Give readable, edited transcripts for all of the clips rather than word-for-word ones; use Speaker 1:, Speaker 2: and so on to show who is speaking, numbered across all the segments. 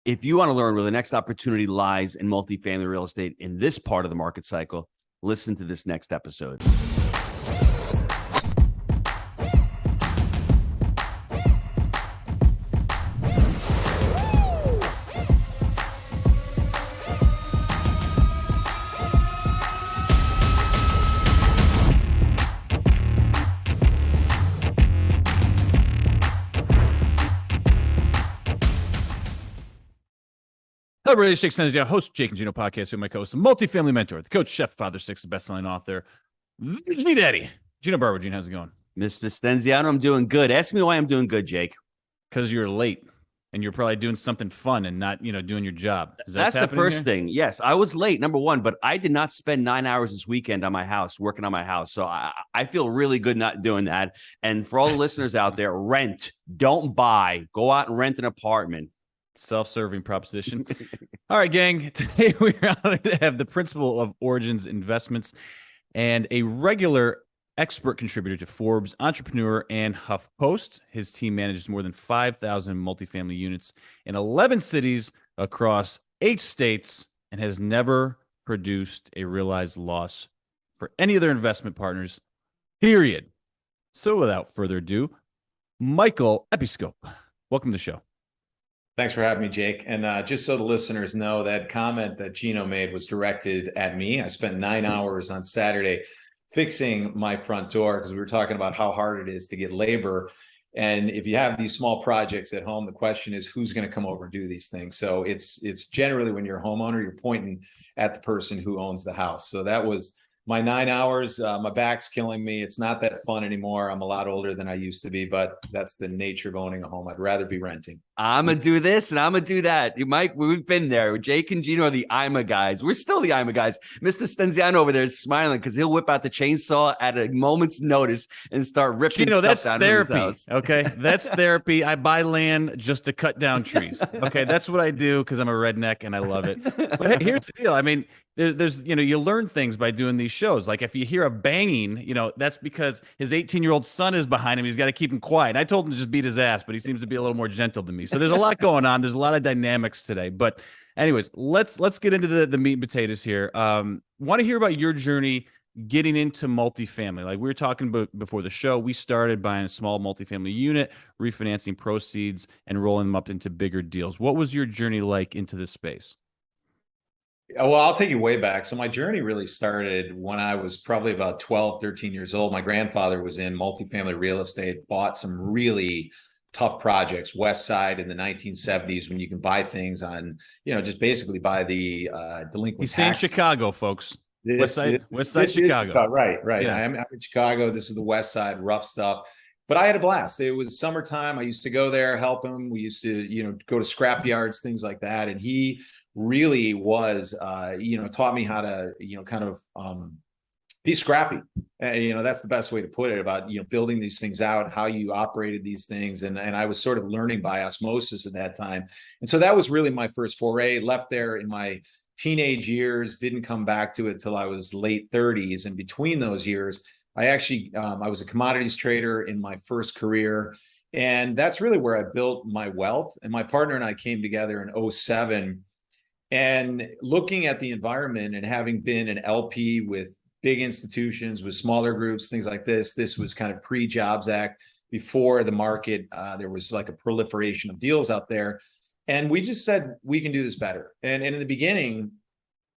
Speaker 1: If you want to learn where the next opportunity lies in multifamily real estate in this part of the market cycle, listen to this next episode.
Speaker 2: Hello, everybody. It's Jake Stenzia, host Jake and Gino podcast with my co-host, the multifamily mentor, the coach, chef, father, six, the best-selling author, the Daddy, Gino Barber. Gino, how's it going?
Speaker 1: Mr. Stenziano, I'm doing good. Ask me why I'm doing good, Jake.
Speaker 2: Because you're late, and you're probably doing something fun and not, doing your job.
Speaker 1: That's the first thing. Yes, I was late, number one, but I did not spend 9 hours this weekend on my house, working on my house. So I feel really good not doing that. And for all the listeners out there, rent. Don't buy. Go out and rent an apartment.
Speaker 2: Self-serving proposition. All right, gang. Today we're honored to have the principal of Origins Investments and a regular expert contributor to Forbes, Entrepreneur, and HuffPost. His team manages more than 5,000 multifamily units in 11 cities across 8 states and has never produced a realized loss for any of their investment partners, period. So without further ado, Michael Episcope, welcome to the show.
Speaker 3: Thanks for having me, Jake. And just so the listeners know, that comment that Gino made was directed at me. I spent 9 hours on Saturday fixing my front door because we were talking about how hard it is to get labor. And if you have these small projects at home, the question is who's going to come over and do these things. So it's generally when you're a homeowner, you're pointing at the person who owns the house. So that was my 9 hours. My back's killing me. It's not that fun anymore. I'm a lot older than I used to be, but that's the nature of owning a home. I'd rather be renting.
Speaker 1: I'm going to do this and I'm going to do that. Mike, we've been there. Jake and Gino are the IMA guys. We're still the IMA guys. Mr. Stenziano over there is smiling because he'll whip out the chainsaw at a moment's notice and start ripping
Speaker 2: Gino,
Speaker 1: stuff
Speaker 2: that's
Speaker 1: down
Speaker 2: therapy.
Speaker 1: His house.
Speaker 2: Okay, that's therapy. I buy land just to cut down trees. Okay, that's what I do because I'm a redneck and I love it. But hey, here's the deal. I mean, there's you learn things by doing these shows. Like if you hear a banging, that's because his 18-year-old son is behind him. He's got to keep him quiet. I told him to just beat his ass, but he seems to be a little more gentle than me. So there's a lot going on. There's a lot of dynamics today. But anyways, let's get into the meat and potatoes here. Want to hear about your journey getting into multifamily. Like we were talking about before the show, we started buying a small multifamily unit, refinancing proceeds, and rolling them up into bigger deals. What was your journey like into this space?
Speaker 3: Well, I'll take you way back. So my journey really started when I was probably about 12, 13 years old. My grandfather was in multifamily real estate, bought some really tough projects, West Side in the 1970s, when you can buy things on, just basically buy the delinquent
Speaker 2: He's
Speaker 3: tax.
Speaker 2: saying Chicago, folks. West Side Chicago.
Speaker 3: Right.
Speaker 2: Yeah.
Speaker 3: I'm in Chicago. This is the West Side, rough stuff. But I had a blast. It was summertime. I used to go there, help him. We used to, go to scrap yards, things like that. And he really was, taught me how to, be scrappy. That's the best way to put it, about, building these things out, how you operated these things. And I was sort of learning by osmosis at that time. And so that was really my first foray. Left there in my teenage years, didn't come back to it till I was late 30s. And between those years, I actually, I was a commodities trader in my first career. And that's really where I built my wealth. And my partner and I came together in 2007. And looking at the environment and having been an LP with big institutions, with smaller groups, things like this was kind of pre-Jobs Act, before the market, there was like a proliferation of deals out there. And we just said, we can do this better. And in the beginning,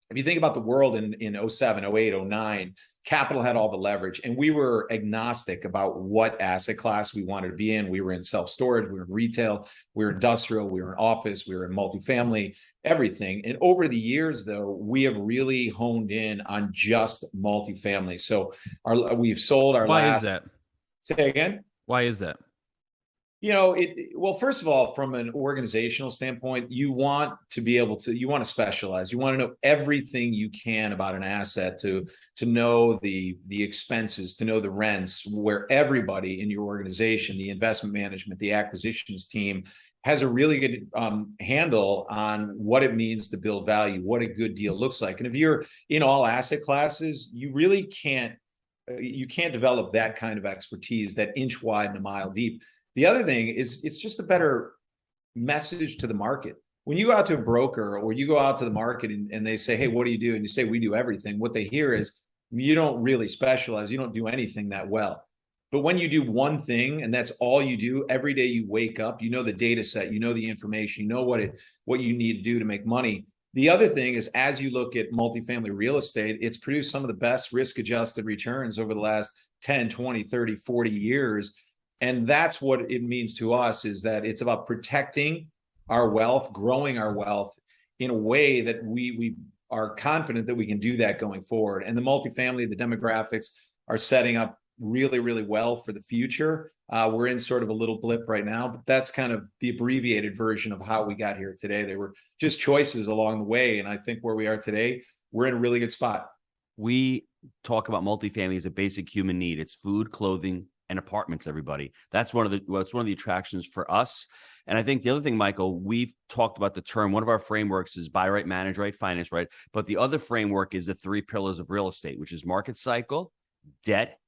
Speaker 3: if you think about the world in 07, 08, 09, capital had all the leverage, and we were agnostic about what asset class we wanted to be in. We were in self-storage, we were in retail, we were industrial, we were in office, we were in multifamily, everything. And over the years, though, we have really honed in on just multifamily. So we've sold our
Speaker 2: Why
Speaker 3: last...
Speaker 2: is that?
Speaker 3: Say again?
Speaker 2: Why is that?
Speaker 3: Well, first of all, from an organizational standpoint, you want to specialize. You want to know everything you can about an asset, to know the expenses, to know the rents, where everybody in your organization, the investment management, the acquisitions team, has a really good handle on what it means to build value, what a good deal looks like. And if you're in all asset classes, you really can't develop that kind of expertise, that inch wide and a mile deep. The other thing is, it's just a better message to the market. when you go out to a broker or you go out to the market and they say, hey, what do you do? And you say, we do everything. What they hear is you don't really specialize. You don't do anything that well. But when you do one thing and that's all you do, every day you wake up, you know the data set, you know the information, you know what you need to do to make money. The other thing is, as you look at multifamily real estate, it's produced some of the best risk-adjusted returns over the last 10, 20, 30, 40 years. And that's what it means to us, is that it's about protecting our wealth, growing our wealth in a way that we are confident that we can do that going forward. And the multifamily, the demographics are setting up really, really well for the future. We're in sort of a little blip right now, but that's kind of the abbreviated version of how we got here today. They were just choices along the way. And I think where we are today, we're in a really good spot.
Speaker 1: We talk about multifamily as a basic human need. It's food, clothing, and apartments, everybody. That's one of the attractions for us. And I think the other thing, Michael, we've talked about the term, one of our frameworks is buy right, manage right, finance right. But the other framework is the 3 pillars of real estate, which is market cycle, debt,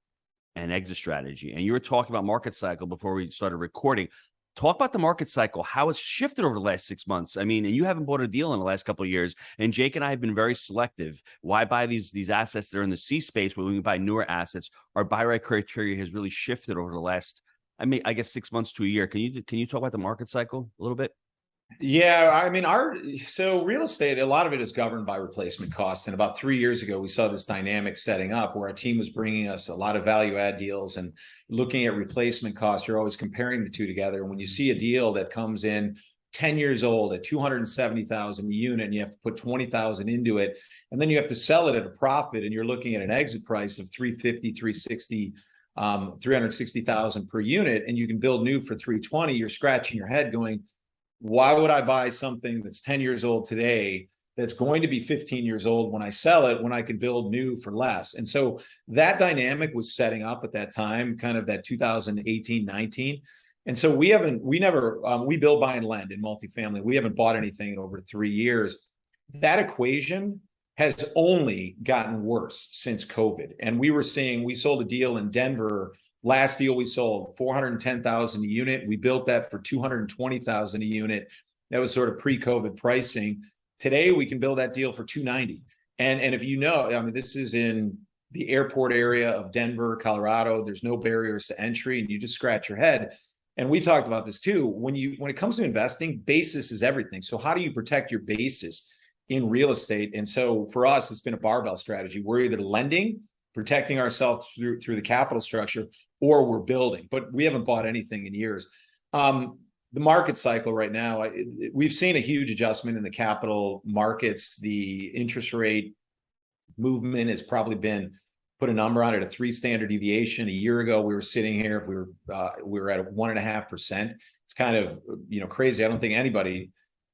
Speaker 1: and exit strategy. And you were talking about market cycle before we started recording. Talk about the market cycle, how it's shifted over the last 6 months. I mean, and you haven't bought a deal in the last couple of years. And Jake and I have been very selective. Why buy these assets that are in the C space when we can buy newer assets? Our buy right criteria has really shifted over the last, I guess 6 months to a year. Can you talk about the market cycle a little bit?
Speaker 3: Yeah, I mean, so real estate, a lot of it is governed by replacement costs. And about 3 years ago, we saw this dynamic setting up where our team was bringing us a lot of value add deals and looking at replacement costs. You're always comparing the two together. And when you see a deal that comes in 10 years old at 270,000 a unit, and you have to put 20,000 into it, and then you have to sell it at a profit, and you're looking at an exit price of 350, 360, 360,000 per unit, and you can build new for 320, you're scratching your head going, why would I buy something that's 10 years old today that's going to be 15 years old when I sell it, when I could build new for less? And so that dynamic was setting up at that time, kind of that 2018, 19. And so we build, buy, and lend in multifamily. We haven't bought anything in over 3 years. That equation has only gotten worse since COVID. And we sold a deal in Denver. Last deal we sold, 410,000 a unit. We built that for 220,000 a unit. That was sort of pre-COVID pricing. Today we can build that deal for 290. And if you know, I mean, this is in the airport area of Denver, Colorado. There's no barriers to entry, and you just scratch your head. And we talked about this too. When it comes to investing, basis is everything. So how do you protect your basis in real estate? And so for us, it's been a barbell strategy. We're either lending, protecting ourselves through the capital structure, or we're building, but we haven't bought anything in years. The market cycle right now, we've seen a huge adjustment in the capital markets. The interest rate movement has probably been, put a number on it, a 3 standard deviation. A year ago, we were sitting here, we were at 1.5%. It's kind of, crazy. I don't think anybody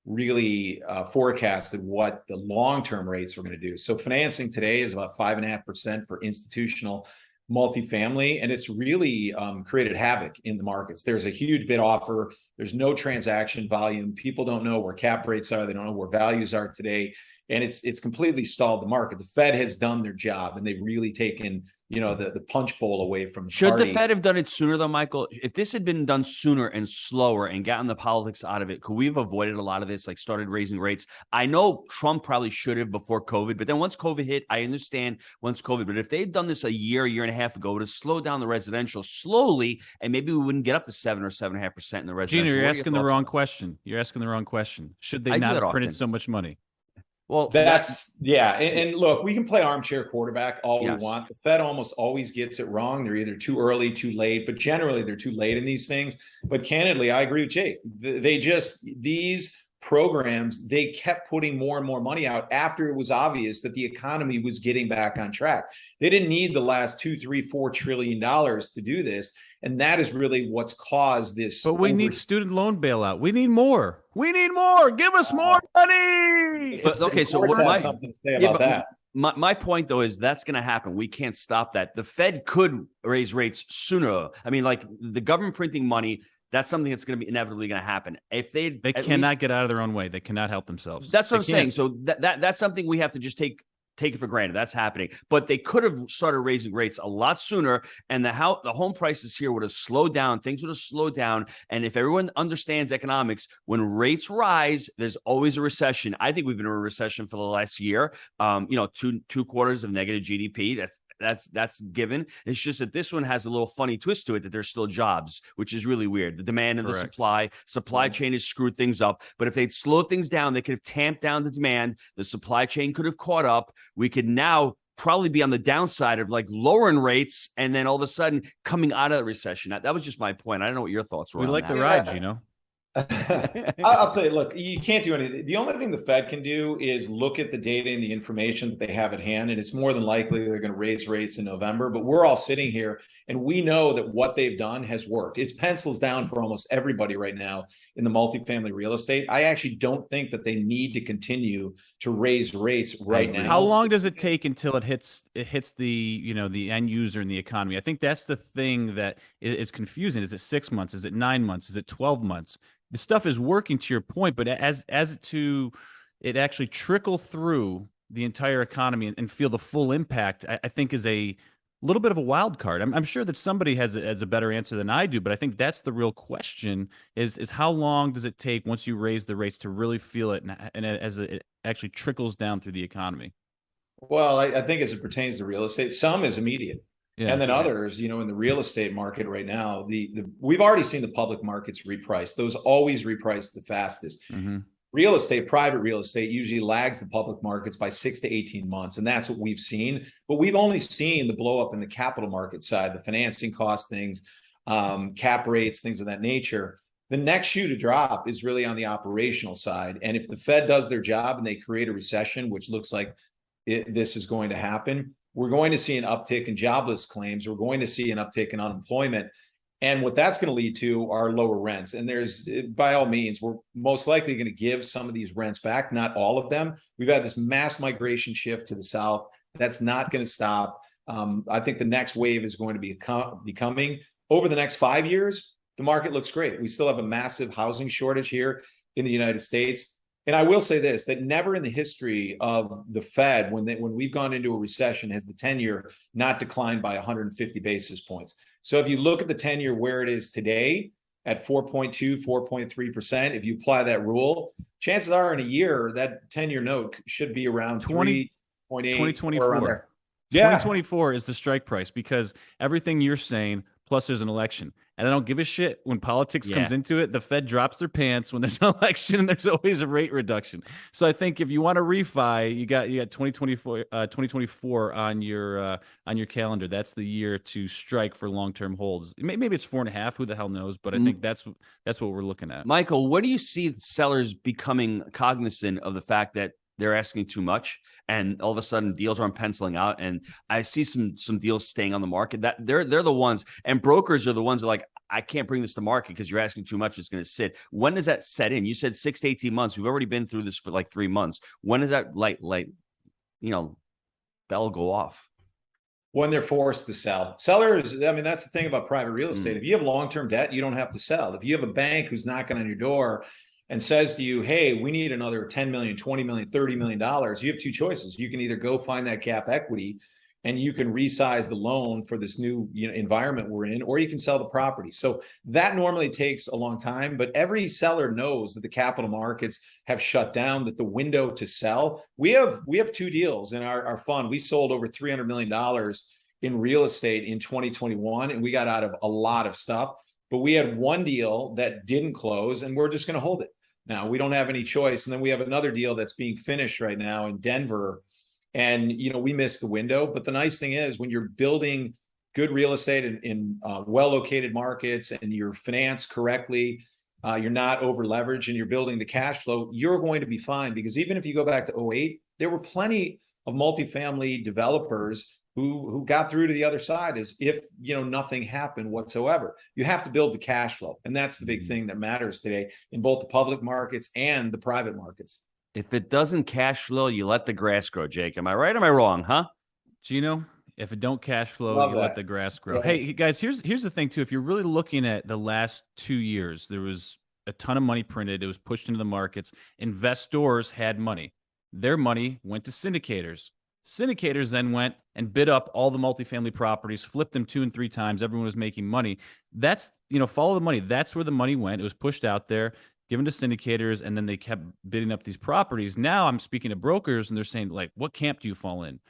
Speaker 3: really forecasted what the long-term rates were going to do. So financing today is about 5.5% for institutional multifamily, and it's really created havoc in the markets. There's a huge bid offer. There's no transaction volume. People don't know where cap rates are. They don't know where values are today. And it's completely stalled the market. The Fed has done their job, and they've really taken, the punch bowl away from the
Speaker 1: Should
Speaker 3: party.
Speaker 1: the Fed have done it sooner, though, Michael? If this had been done sooner and slower and gotten the politics out of it, could we have avoided a lot of this, like started raising rates? I know Trump probably should have before COVID, but then once COVID hit, I understand once COVID. But if they had done this a year and a half ago, it would have slowed down the residential slowly, and maybe we wouldn't get up to 7 or 7.5% in the residential.
Speaker 2: Gino, you're asking the wrong question. You're asking the wrong question. Should they not have printed so much money?
Speaker 1: Well,
Speaker 3: yeah. And look, we can play armchair quarterback all we
Speaker 1: Yes.
Speaker 3: want. The Fed almost always gets it wrong. They're either too early, too late, but generally they're too late in these things. But candidly, I agree with Jake. These programs, they kept putting more and more money out after it was obvious that the economy was getting back on track. They didn't need the last $2, $3, $4 trillion to do this. And that is really what's caused this.
Speaker 2: But we need student loan bailout. We need more. We need more. Give us more money.
Speaker 1: But, okay, so
Speaker 3: Courts have
Speaker 1: my,
Speaker 3: something to say about that.
Speaker 1: My point, though, is that's going to happen. We can't stop that. The Fed could raise rates sooner. I mean, like the government printing money, that's something that's going to be inevitably going to happen. If they
Speaker 2: cannot get out of their own way. They cannot help themselves.
Speaker 1: That's what I'm saying. So that's something we have to just take take it for granted. That's happening. But they could have started raising rates a lot sooner, and the home prices here would have slowed down. Things would have slowed down. And if everyone understands economics, when rates rise, there's always a recession. I think we've been in a recession for the last year. Two quarters of negative GDP. That's given. It's just that this one has a little funny twist to it, that there's still jobs, which is really weird. The demand and the supply chain has screwed things up. But if they'd slowed things down, they could have tamped down the demand. The supply chain could have caught up. We could now probably be on the downside of like lowering rates and then all of a sudden coming out of the recession. That was just my point. I don't know what your thoughts were.
Speaker 2: We like the ride, Gino.
Speaker 3: I'll say, look, you can't do anything. The only thing the Fed can do is look at the data and the information that they have at hand, and it's more than likely they're going to raise rates in November. But we're all sitting here, and we know that what they've done has worked. It's pencils down for almost everybody right now in the multifamily real estate. I actually don't think that they need to continue to raise rates right now.
Speaker 2: How long does it take until it hits the the end user and the economy? I think that's the thing that is confusing. Is it 6 months? Is it 9 months? Is it 12 months? The stuff is working, to your point, but as it actually trickle through the entire economy and feel the full impact, I think is a little bit of a wild card. I'm sure that somebody has a better answer than I do, but I think that's the real question: is how long does it take once you raise the rates to really feel it, and as it actually trickles down through the economy?
Speaker 3: Well, I think as it pertains to real estate, some is immediate. Yeah, and then others, in the real estate market right now, we've already seen the public markets reprice. Those always reprice the fastest. Real estate, private real estate, usually lags the public markets by 6 to 18 months. And that's what we've seen. But we've only seen the blow up in the capital market side, the financing cost things, cap rates, things of that nature. The next shoe to drop is really on the operational side. And if the Fed does their job and they create a recession, which looks like this is going to happen, we're going to see an uptick in jobless claims. We're going to see an uptick in unemployment. And what that's going to lead to are lower rents. And by all means, we're most likely going to give some of these rents back, not all of them. We've had this mass migration shift to the South. That's not going to stop. I think the next wave is going to be coming. Over the next 5 years, the market looks great. We still have a massive housing shortage here in the United States. And I will say this, that never in the history of the Fed, when we've gone into a recession, has the 10-year not declined by 150 basis points. So if you look at the 10-year where it is today at 4.2, 4.3%, if you apply that rule, chances are in a year that 10-year note should be around 3.8,
Speaker 2: 2024.
Speaker 3: Around there.
Speaker 2: Yeah. 2024 is the strike price, because everything you're saying, plus there's an election. And I don't give a shit when politics comes into it. The Fed drops their pants when there's an election, and there's always a rate reduction. So I think if you want to refi, you got 2024 on your calendar. That's the year to strike for long-term holds. Maybe it's 4.5. Who the hell knows? But I think that's what we're looking at.
Speaker 1: Michael, what do you see sellers becoming cognizant of the fact that they're asking too much, and all of a sudden deals aren't penciling out? And I see some deals staying on the market. That they're the ones, and brokers are the ones that are like, I can't bring this to market because you're asking too much. It's going to sit. When does that set in? You said 6 to 18 months. We've already been through this for like 3 months. When does that bell go off?
Speaker 3: When they're forced to sell. Sellers, I mean, that's the thing about private real estate. If you have long-term debt, you don't have to sell. If you have a bank who's knocking on your door and says to you, hey, we need another 10 million, 20 million, $30 million, you have two choices. You can either go find that gap equity and you can resize the loan for this new environment we're in, or you can sell the property. So that normally takes a long time, but every seller knows that the capital markets have shut down, that the window to sell. We have 2 deals in our fund. We sold over $300 million in real estate in 2021, and we got out of a lot of stuff. But we had 1 deal that didn't close, and we're just going to hold it. Now, we don't have any choice. And then we have another deal that's being finished right now in Denver. And, we missed the window. But the nice thing is, when you're building good real estate in well-located markets, and you're financed correctly, you're not over leveraged, and you're building the cash flow, you're going to be fine. Because even if you go back to 2008, there were plenty of multifamily developers who got through to the other side as if, nothing happened whatsoever. You have to build the cash flow. And that's the big thing that matters today in both the public markets and the private markets.
Speaker 1: If it doesn't cash flow, you let the grass grow, Jake. Am I right or am I wrong, huh?
Speaker 2: Gino, if it don't cash flow, let the grass grow. Yeah. Hey, guys, here's the thing, too. If you're really looking at the last 2 years, there was a ton of money printed. It was pushed into the markets. Investors had money. Their money went to syndicators. Syndicators then went and bid up all the multifamily properties, flipped them 2 and 3 times. Everyone was making money. That's, follow the money. That's where the money went. It was pushed out there, given to syndicators, and then they kept bidding up these properties. Now I'm speaking to brokers, and they're saying, like, what camp do you fall in?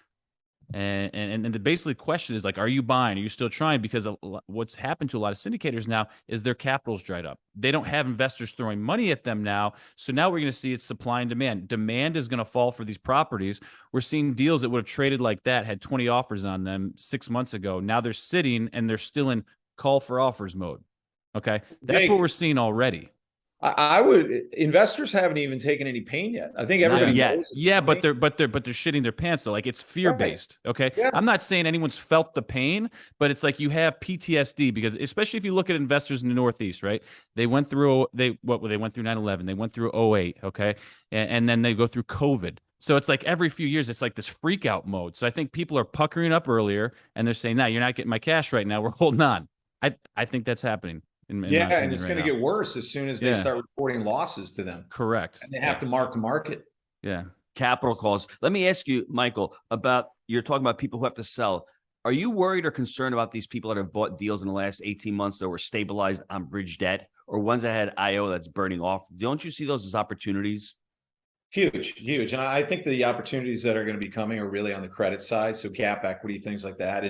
Speaker 2: And the basically question is, like, are you buying? Are you still trying? Because what's happened to a lot of syndicators now is their capital's dried up. They don't have investors throwing money at them now. So now we're going to see it's supply and demand. Demand is going to fall for these properties. We're seeing deals that would have traded like that, had 20 offers on them 6 months ago. Now they're sitting and they're still in call for offers mode. Okay. That's what we're seeing already.
Speaker 3: I would. Investors haven't even taken any pain yet. I think everybody knows.
Speaker 2: Yeah, but they're shitting their pants though. Like, it's fear based. Okay, yeah. I'm not saying anyone's felt the pain, but it's like you have PTSD, because especially if you look at investors in the Northeast, right? They went through they went through 9/11, they went through 08, okay, and then they go through COVID. So it's like every few years, it's like this freak out mode. So I think people are puckering up earlier, and they're saying, "Nah, you're not getting my cash right now. We're holding on." I think that's happening.
Speaker 3: And it's going to get worse as soon as they start reporting losses to them.
Speaker 2: Correct.
Speaker 3: And they have to mark to market.
Speaker 2: Yeah.
Speaker 1: Capital calls. Let me ask you, Michael, you're talking about people who have to sell. Are you worried or concerned about these people that have bought deals in the last 18 months that were stabilized on bridge debt, or ones that had IO that's burning off? Don't you see those as opportunities?
Speaker 3: Huge. And I think the opportunities that are going to be coming are really on the credit side. So gap equity, things like that.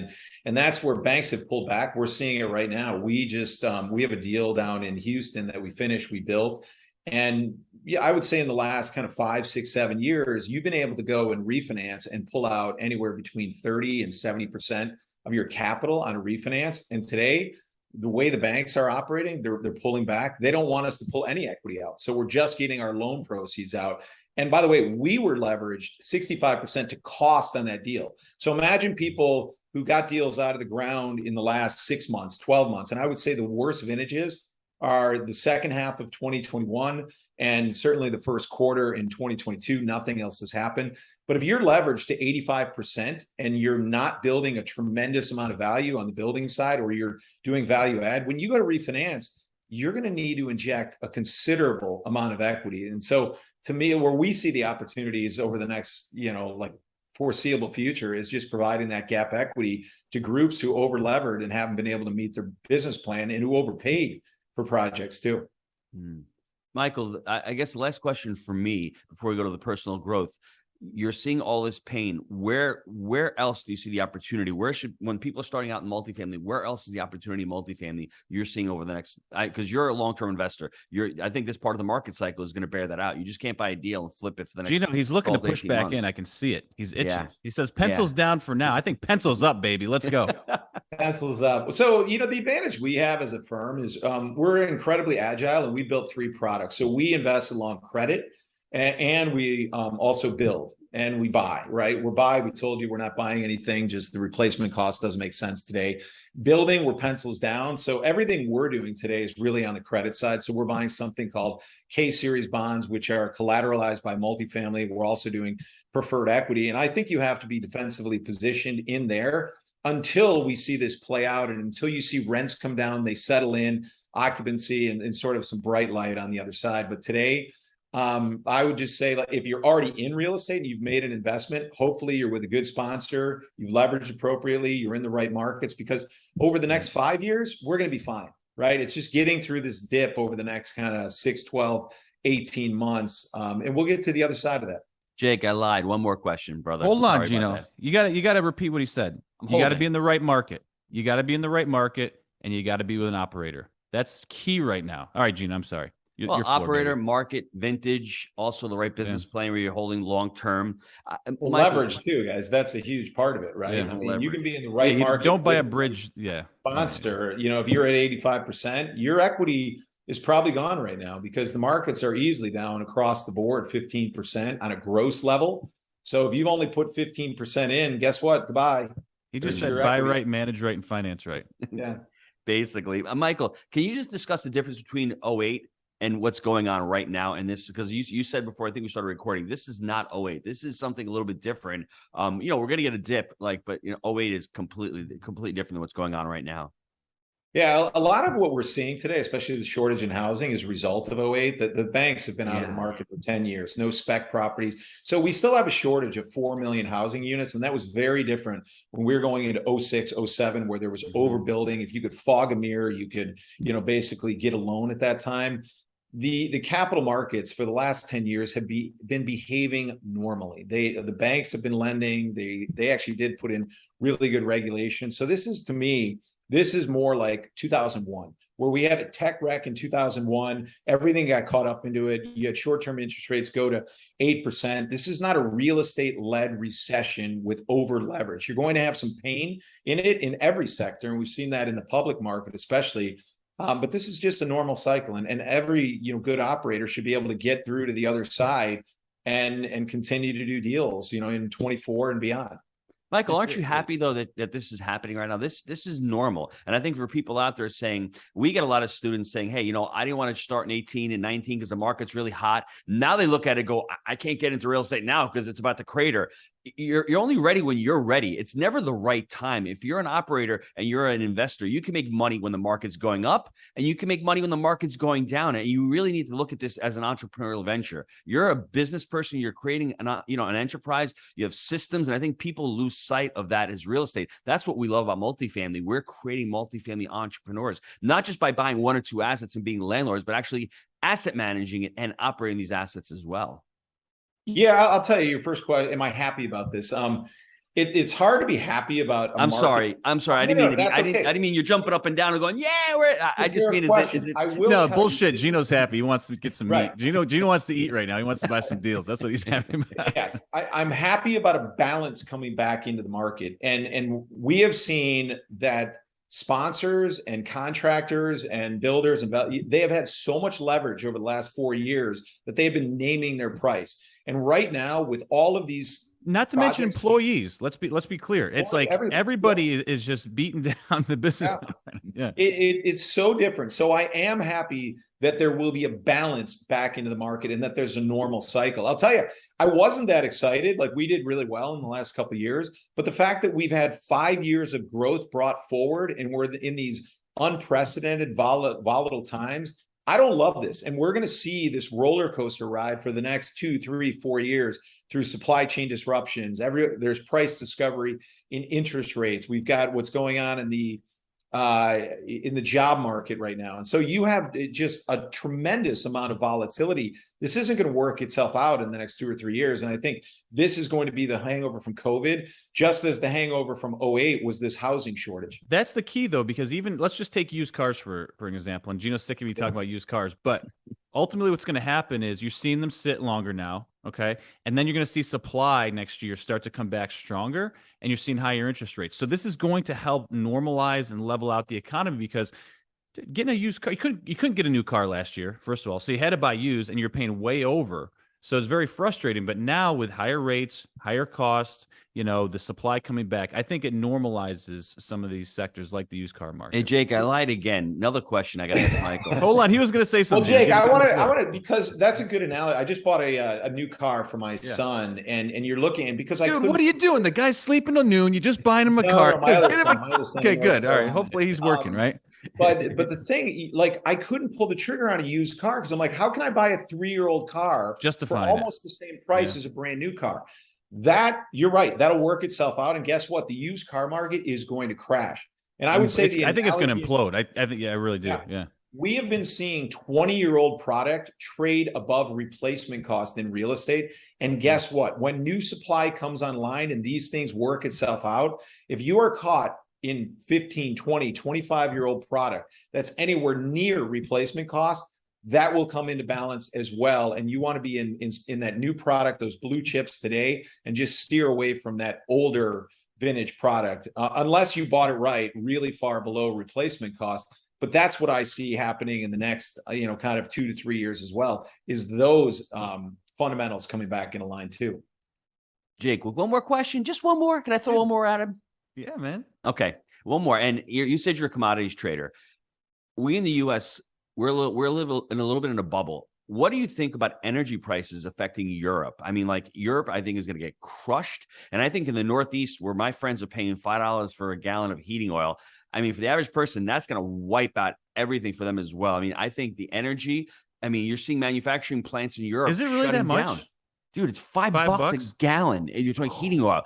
Speaker 3: And that's where banks have pulled back. We're seeing it right now. We just, we have a deal down in Houston that we built. And yeah, I would say in the last kind of 5, 6, 7 years, you've been able to go and refinance and pull out anywhere between 30 and 70% of your capital on a refinance. And today, the way the banks are operating, they're pulling back. They don't want us to pull any equity out. So we're just getting our loan proceeds out. And by the way, we were leveraged 65% to cost on that deal. So imagine people who got deals out of the ground in the last 6 months, 12 months. And I would say the worst vintages are the second half of 2021 and certainly the first quarter in 2022. Nothing else has happened. But if you're leveraged to 85% and you're not building a tremendous amount of value on the building side, or you're doing value add, when you go to refinance, you're going to need to inject a considerable amount of equity. And so to me, where we see the opportunities over the next, like foreseeable future, is just providing that gap equity to groups who over-levered and haven't been able to meet their business plan, and who overpaid for projects too.
Speaker 1: Michael, I guess the last question for me before we go to the personal growth. You're seeing all this pain. Where else do you see the opportunity? When people are starting out in multifamily, where else is the opportunity in multifamily you're seeing over the next, because you're a long-term investor. I think this part of the market cycle is going to bear that out. You just can't buy a deal and flip it for the next.
Speaker 2: Gino, he's looking to push back
Speaker 1: months.
Speaker 2: In. I can see it. He's itching. Yeah. He says pencils down for now. I think pencils up, baby. Let's go.
Speaker 3: Pencils up. So, the advantage we have as a firm is we're incredibly agile, and we built 3 products. So we invest along credit, and we also build, and we buy, right? We told you we're not buying anything, just the replacement cost doesn't make sense today. Building, we're pencils down. So everything we're doing today is really on the credit side. So we're buying something called K-series bonds, which are collateralized by multifamily. We're also doing preferred equity. And I think you have to be defensively positioned in there until we see this play out, and until you see rents come down, they settle in, occupancy, and sort of some bright light on the other side. But today, I would just say, like, if you're already in real estate and you've made an investment, hopefully you're with a good sponsor, you've leveraged appropriately, you're in the right markets, because over the next 5 years, we're going to be fine, right? It's just getting through this dip over the next kind of 6, 12, 18 months. And we'll get to the other side of that.
Speaker 1: Jake, I lied. One more question, brother.
Speaker 2: Hold on, Gino. You got to repeat what he said. You got to be in the right market. You got to be in the right market, and you got to be with an operator. That's key right now. All right, Gino, I'm sorry.
Speaker 1: Well, operator, market, vintage, also the right business plan where you're holding long term.
Speaker 3: Leverage too, guys. That's a huge part of it, right?
Speaker 2: Yeah,
Speaker 3: I mean, you can be in the right market.
Speaker 2: Don't buy a bridge.
Speaker 3: Sponsor. If you're at 85%, your equity is probably gone right now, because the markets are easily down across the board 15% on a gross level. So if you've only put 15% in, guess what? Goodbye.
Speaker 2: He just said buy right, manage right, and finance right.
Speaker 3: Yeah.
Speaker 1: Basically. Michael, can you just discuss the difference between 08 and what's going on right now in this? Because you said before, I think we started recording, this is not 08. This is something a little bit different. We're going to get a dip, but 08 is completely different than what's going on right now.
Speaker 3: Yeah, a lot of what we're seeing today, especially the shortage in housing, is a result of '08. That the banks have been out of the market for 10 years, no spec properties. So we still have a shortage of 4 million housing units. And that was very different when we were going into '06, '07, where there was overbuilding. If you could fog a mirror, you could, basically get a loan at that time. The capital markets for the last 10 years have been behaving normally. The banks have been lending. They actually did put in really good regulation. So this is, to me, this is more like 2001, where we had a tech wreck in 2001. Everything got caught up into it. You had short-term interest rates go to 8%. This is not a real estate-led recession with over leverage. You're going to have some pain in it in every sector, and we've seen that in the public market, especially. But this is just a normal cycle, and every good operator should be able to get through to the other side and continue to do deals, in 24 and beyond.
Speaker 1: Michael, aren't you happy though that this is happening right now? This is normal. And I think for people out there saying, we get a lot of students saying, hey, I didn't want to start in 18 and 19 because the market's really hot. Now they look at it and go, I can't get into real estate now because it's about to crater. You're only ready when you're ready. It's never the right time. If you're an operator and you're an investor, you can make money when the market's going up and you can make money when the market's going down. And you really need to look at this as an entrepreneurial venture. You're a business person. You're creating an enterprise. You have systems. And I think people lose sight of that as real estate. That's what we love about multifamily. We're creating multifamily entrepreneurs, not just by buying one or two assets and being landlords, but actually asset managing it and operating these assets as well.
Speaker 3: Yeah, I'll tell you your first question. Am I happy about this? It's hard to be happy about.
Speaker 1: I'm sorry. I didn't mean to be. I didn't mean you're jumping up and down and going, yeah. I just mean is it?
Speaker 2: No, bullshit. Gino's happy. He wants to get some meat. Gino wants to eat right now. He wants to buy some deals. That's what he's happy about.
Speaker 3: Yes, I'm happy about a balance coming back into the market, and we have seen that sponsors and contractors and builders they have had so much leverage over the last 4 years that they have been naming their price. And right now, with all of these,
Speaker 2: not to mention employees, let's be clear. It's like everybody is just beating down the business.
Speaker 3: Yeah. It's so different. So I am happy that there will be a balance back into the market and that there's a normal cycle. I'll tell you, I wasn't that excited. Like, we did really well in the last couple of years, but the fact that we've had 5 years of growth brought forward and we're in these unprecedented volatile times, I don't love this. And we're going to see this roller coaster ride for the next 2, 3, 4 years through supply chain disruptions. There's price discovery in interest rates. We've got what's going on in the job market right now. And so you have just a tremendous amount of volatility. This isn't going to work itself out in the next 2 or 3 years. And I think this is going to be the hangover from COVID, just as the hangover from '08 was this housing shortage.
Speaker 2: That's the key, though, because even let's just take used cars for an example. And Gino's sick of me talking about used cars, but ultimately what's going to happen is you're seeing them sit longer now. Okay. And then you're going to see supply next year start to come back stronger, and you're seeing higher interest rates. So this is going to help normalize and level out the economy, because getting a used car, you couldn't get a new car last year, first of all. So you had to buy used and you're paying way over. So it's very frustrating. But now with higher rates, higher costs, the supply coming back, I think it normalizes some of these sectors like the used car market.
Speaker 1: Hey, Jake, I lied again. Another question I got to ask Michael.
Speaker 2: Hold on. He was going to say something.
Speaker 3: Well, Jake, I want to, because that's a good analogy. I just bought a new car for my son, and you're looking, and because
Speaker 2: Dude, what are you doing? The guy's sleeping till noon. You're just buying him a car.
Speaker 3: My other son,
Speaker 2: okay, good. All right. Hopefully he's working, right?
Speaker 3: But the thing, like, I couldn't pull the trigger on a used car because I'm like, how can I buy a 3-year-old car for almost the same price as a brand new car? That, you're right, that'll work itself out. And guess what? The used car market is going to crash. And I would say
Speaker 2: I think it's going to implode. I think, I really do. Yeah.
Speaker 3: We have been seeing 20-year-old product trade above replacement cost in real estate. And guess what? When new supply comes online and these things work itself out, if you are caught in 15, 20, 25-year-old product that's anywhere near replacement cost, that will come into balance as well. And you want to be in that new product, those blue chips today, and just steer away from that older vintage product, unless you bought it right, really far below replacement cost. But that's what I see happening in the next, kind of 2 to 3 years as well, is those fundamentals coming back into line too.
Speaker 1: Jake, one more question, just one more. Can I throw one more at him?
Speaker 2: Yeah, man.
Speaker 1: Okay, one more. And you said you're a commodities trader. We in the U.S., we're living in a little bit in a bubble. What do you think about energy prices affecting Europe? I mean, like, Europe, I think, is going to get crushed. And I think in the Northeast, where my friends are paying $5 for a gallon of heating oil, I mean, for the average person, that's going to wipe out everything for them as well. I mean, I think the energy, I mean, you're seeing manufacturing plants in Europe
Speaker 2: Is it really that
Speaker 1: shutting
Speaker 2: much?
Speaker 1: down. Dude, it's $5 a
Speaker 2: $5?
Speaker 1: gallon. And you're talking heating oil.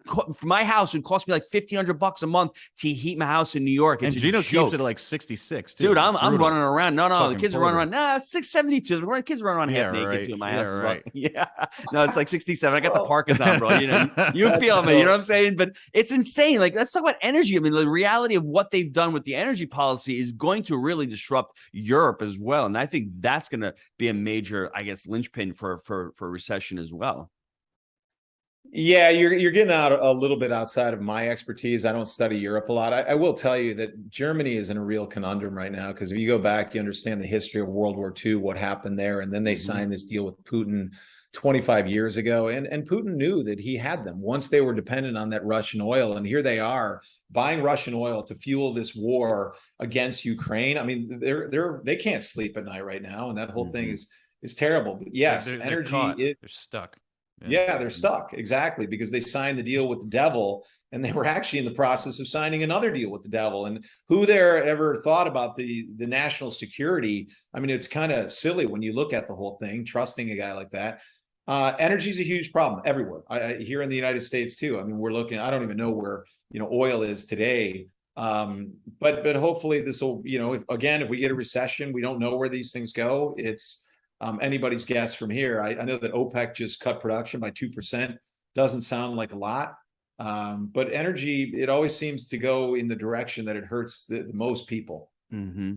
Speaker 1: For my house, it cost me like $1,500 a month to heat my house in New York. It's
Speaker 2: and Gino
Speaker 1: a joke.
Speaker 2: keeps it at like 66 too.
Speaker 1: Dude, I'm running around. No, the kids are running around. Nah, 672. The kids are running around half naked too in my house. Right. Yeah. No, it's like 67. I got the parkas on, bro. You know, you feel me. You know what I'm saying? But it's insane. Like, let's talk about energy. I mean, the reality of what they've done with the energy policy is going to really disrupt Europe as well. And I think that's going to be a major, I guess, linchpin for recession as well.
Speaker 3: Yeah, you're getting out a little bit outside of my expertise. I don't study Europe a lot. I will tell you that Germany is in a real conundrum right now, because if you go back, you understand the history of World War II, what happened there, and then they signed this deal with Putin 25 years ago, and Putin knew that he had them once they were dependent on that Russian oil, and here they are buying Russian oil to fuel this war against Ukraine. I mean, they can't sleep at night right now, and that whole thing is terrible. But yes,
Speaker 2: they're stuck.
Speaker 3: Yeah, they're stuck. Exactly. Because they signed the deal with the devil, and they were actually in the process of signing another deal with the devil. And who there ever thought about the national security? I mean, it's kind of silly when you look at the whole thing, trusting a guy like that. Energy is a huge problem everywhere. Here in the United States too. I mean, we're looking, I don't even know where, oil is today. But hopefully this will, if we get a recession, we don't know where these things go. It's anybody's guess from here. I know that OPEC just cut production by 2%. Doesn't sound like a lot. But energy, it always seems to go in the direction that it hurts the most people.
Speaker 2: Mm-hmm.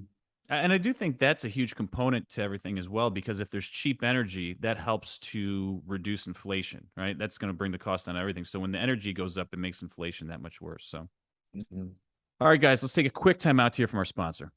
Speaker 2: And I do think that's a huge component to everything as well, because if there's cheap energy, that helps to reduce inflation, right? That's going to bring the cost down everything. So when the energy goes up, it makes inflation that much worse. So, All right, guys, let's take a quick time out here from our sponsor.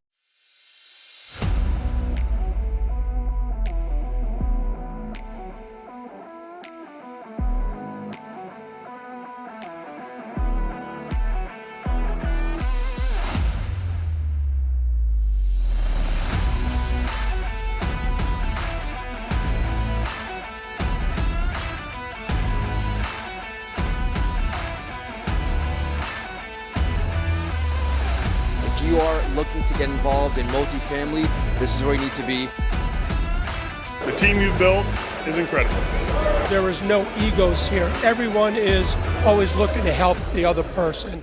Speaker 4: If you are looking to get involved in multifamily, this is where you need to be.
Speaker 5: The team you've built is incredible.
Speaker 6: There is no egos here. Everyone is always looking to help the other person.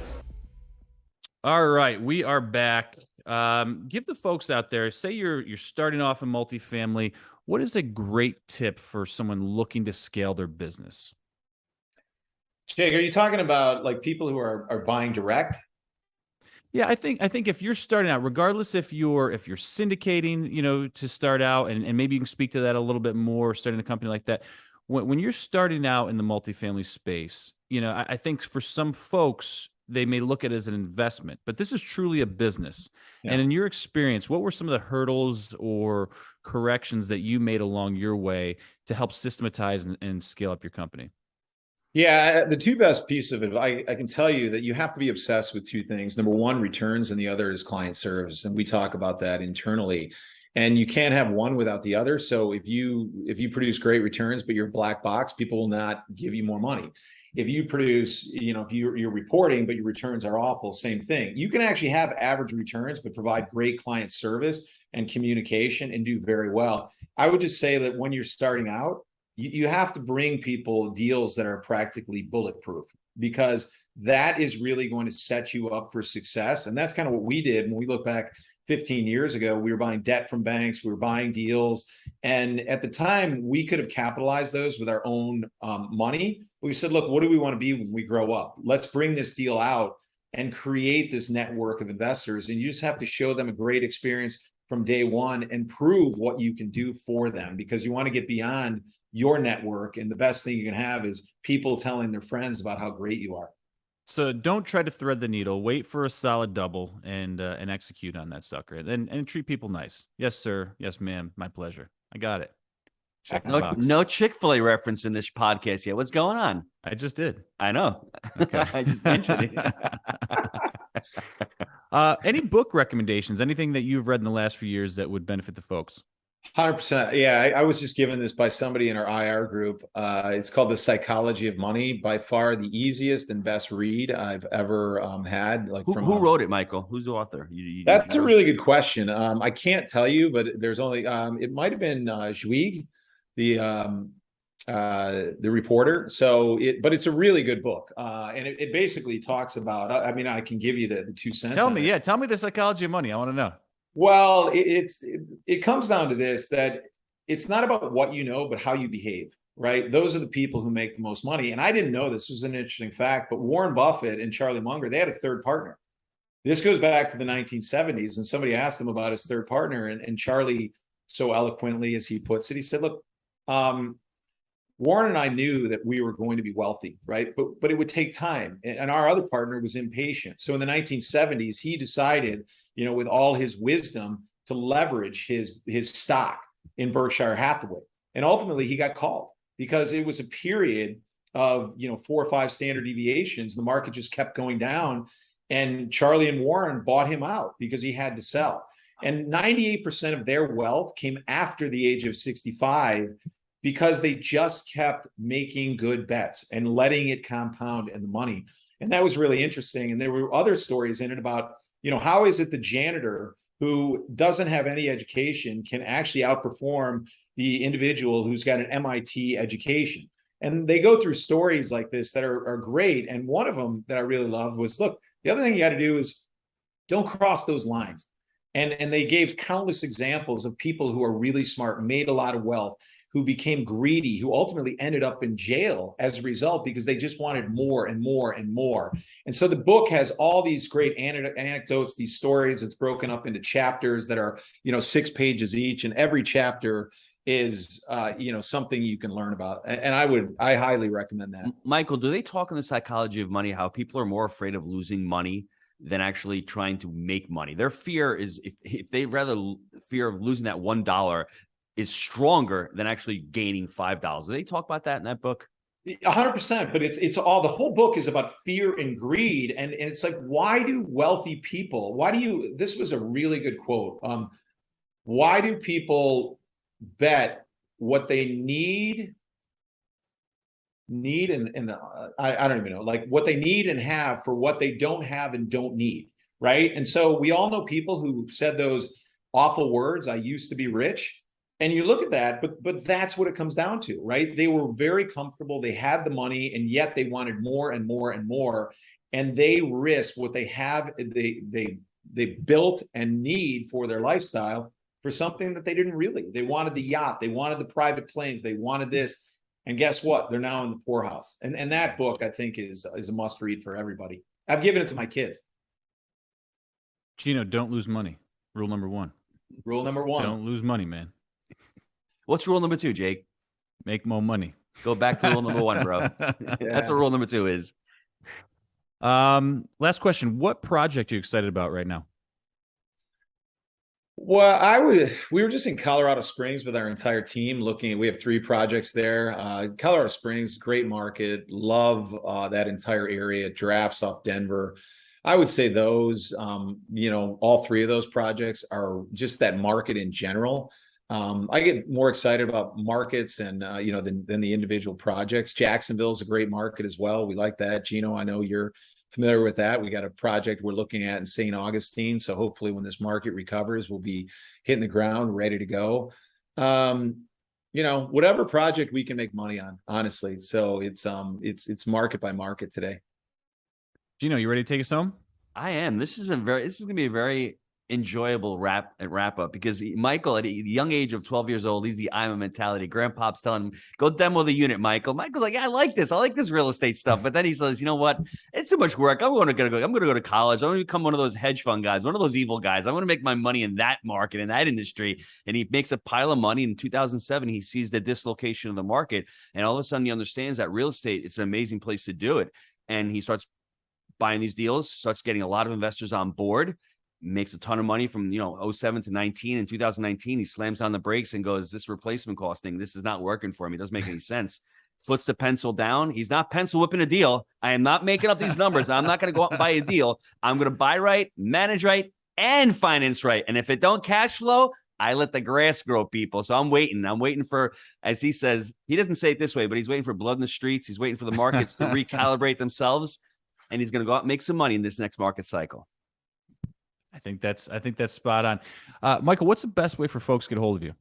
Speaker 2: All right, we are back. Give the folks out there, say you're starting off in multifamily, what is a great tip for someone looking to scale their business?
Speaker 3: Jake, are you talking about like people who are buying direct?
Speaker 2: Yeah, I think if you're starting out, regardless if you're syndicating, to start out, and maybe you can speak to that a little bit more, starting a company like that. When you're starting out in the multifamily space, I think for some folks, they may look at it as an investment, but this is truly a business. Yeah. And in your experience, what were some of the hurdles or corrections that you made along your way to help systematize and scale up your company?
Speaker 3: Yeah, the two best piece of it, I can tell you that you have to be obsessed with two things. Number one, returns, and the other is client service. And we talk about that internally. And you can't have one without the other. So if you produce great returns, but you're a black box, people will not give you more money. If you produce, if you're reporting, but your returns are awful, same thing. You can actually have average returns, but provide great client service and communication and do very well. I would just say that when you're starting out, you have to bring people deals that are practically bulletproof, because that is really going to set you up for success. And that's kind of what we did when we look back 15 years ago. We were buying debt from banks, we were buying deals. And at the time, we could have capitalized those with our own money. But we said, look, what do we want to be when we grow up? Let's bring this deal out and create this network of investors. And you just have to show them a great experience from day one and prove what you can do for them, because you want to get beyond your network. And the best thing you can have is people telling their friends about how great you are.
Speaker 2: So don't try to thread the needle. Wait for a solid double and execute on that sucker. And treat people nice. Yes, sir. Yes, ma'am. My pleasure. I got it. Check the box.
Speaker 1: No Chick-fil-A reference in this podcast yet. What's going on?
Speaker 2: I just did.
Speaker 1: I know.
Speaker 2: Okay.
Speaker 1: I just mentioned it.
Speaker 2: Any book recommendations? Anything that you've read in the last few years that would benefit the folks?
Speaker 3: 100%. Yeah, I was just given this by somebody in our IR group. It's called The Psychology of Money. By far the easiest and best read I've ever had. Like
Speaker 1: Who wrote it, Michael? Who's the author?
Speaker 3: That's a really good question. I can't tell you, but there's only it might have been Zweig, the reporter. But it's a really good book, and it basically talks about. I mean, I can give you the 2 cents.
Speaker 2: Tell me the psychology of money. I want to know.
Speaker 3: Well, it comes down to this, that it's not about what you know, but how you behave, right? Those are the people who make the most money. And I didn't know this was an interesting fact, but Warren Buffett and Charlie Munger, they had a third partner. This goes back to the 1970s, and somebody asked him about his third partner, and Charlie, so eloquently as he puts it, he said, look, Warren and I knew that we were going to be wealthy, right? But it would take time. And our other partner was impatient. So in the 1970s, he decided, with all his wisdom, to leverage his stock in Berkshire Hathaway. And ultimately he got called because it was a period of, 4 or 5 standard deviations. The market just kept going down, and Charlie and Warren bought him out because he had to sell. And 98% of their wealth came after the age of 65, because they just kept making good bets and letting it compound in the money. And that was really interesting. And there were other stories in it about, how is it the janitor who doesn't have any education can actually outperform the individual who's got an MIT education? And they go through stories like this that are great. And one of them that I really loved was, look, the other thing you got to do is don't cross those lines. And they gave countless examples of people who are really smart, made a lot of wealth, who became greedy, who ultimately ended up in jail as a result, because they just wanted more and more and more. And so the book has all these great anecdotes, these stories. It's broken up into chapters that are, 6 pages each, and every chapter is, something you can learn about. And I highly recommend that.
Speaker 1: Michael, do they talk in The Psychology of Money how people are more afraid of losing money than actually trying to make money? Their fear is, if they rather fear of losing that $1 is stronger than actually gaining $5. Do they talk about that in that book?
Speaker 3: 100%, but it's all, the whole book is about fear and greed. And it's like, why do wealthy people, this was a really good quote. Why do people bet what they need and I don't even know, like what they need and have for what they don't have and don't need, right? And so we all know people who said those awful words, I used to be rich. And you look at that, but that's what it comes down to, right? They were very comfortable. They had the money, and yet they wanted more and more and more. And they risked what they have, they built and need for their lifestyle for something that they didn't really. They wanted the yacht, they wanted the private planes, they wanted this. And guess what? They're now in the poorhouse. And that book, I think, is a must read for everybody. I've given it to my kids.
Speaker 2: Gino, don't lose money. Rule number 1.
Speaker 3: Rule number 1.
Speaker 2: Don't lose money, man.
Speaker 1: What's rule number 2, Jake?
Speaker 2: Make more money.
Speaker 1: Go back to rule number 1, bro. Yeah. That's what rule number 2 is.
Speaker 2: Last question. What project are you excited about right now?
Speaker 3: Well, we were just in Colorado Springs with our entire team we have 3 projects there. Colorado Springs, great market. Love that entire area. Drafts off Denver. I would say those, all 3 of those projects are just that market in general. I get more excited about markets and, than the individual projects. Jacksonville's a great market as well. We like that. Gino, I know you're familiar with that. We got a project we're looking at in St. Augustine. So hopefully when this market recovers, we'll be hitting the ground, ready to go. Whatever project we can make money on, honestly. So it's market by market today.
Speaker 2: Gino, you ready to take us home?
Speaker 1: I am. This is going to be a very enjoyable wrap up, because Michael, at a young age of 12 years old, he's the I'm a mentality. Grandpop's telling him, go demo the unit, Michael's like, yeah, I like this real estate stuff. But then he says, you know what, it's too much work. I'm going to go to college. I'm going to become one of those hedge fund guys, one of those evil guys. I'm going to make my money in that market, in that industry. And he makes a pile of money. In 2007, he sees the dislocation of the market, and all of a sudden he understands that real estate, it's an amazing place to do it. And he starts buying these deals, starts getting a lot of investors on board, makes a ton of money from 07 to 19. In 2019, he slams on the brakes and goes, this replacement costing, this is not working for me. It doesn't make any sense. Puts the pencil down. He's not pencil whipping a deal. I am not making up these numbers. I'm not going to go out and buy a deal. I'm going to buy right, manage right, and finance right. And if it don't cash flow, I let the grass grow, people. So I'm waiting for, as he says, he doesn't say it this way, but he's waiting for blood in the streets. He's waiting for the markets to recalibrate themselves, and he's going to go out and make some money in this next market cycle.
Speaker 2: I think that's spot on. Michael, what's the best way for folks to get a hold of you?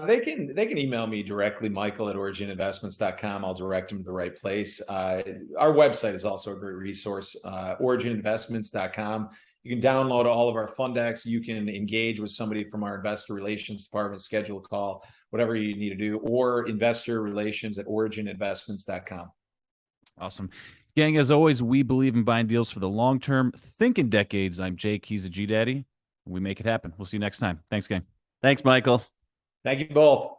Speaker 3: They can email me directly, michael@origininvestments.com. I'll direct them to the right place. Our website is also a great resource, origininvestments.com. You can download all of our fund decks. You can engage with somebody from our investor relations department, schedule a call, whatever you need to do, or investor relations at origininvestments.com.
Speaker 2: Awesome. Gang, as always, we believe in buying deals for the long term. Think in decades. I'm Jake. He's a G Daddy. We make it happen. We'll see you next time. Thanks, gang.
Speaker 1: Thanks, Michael.
Speaker 3: Thank you both.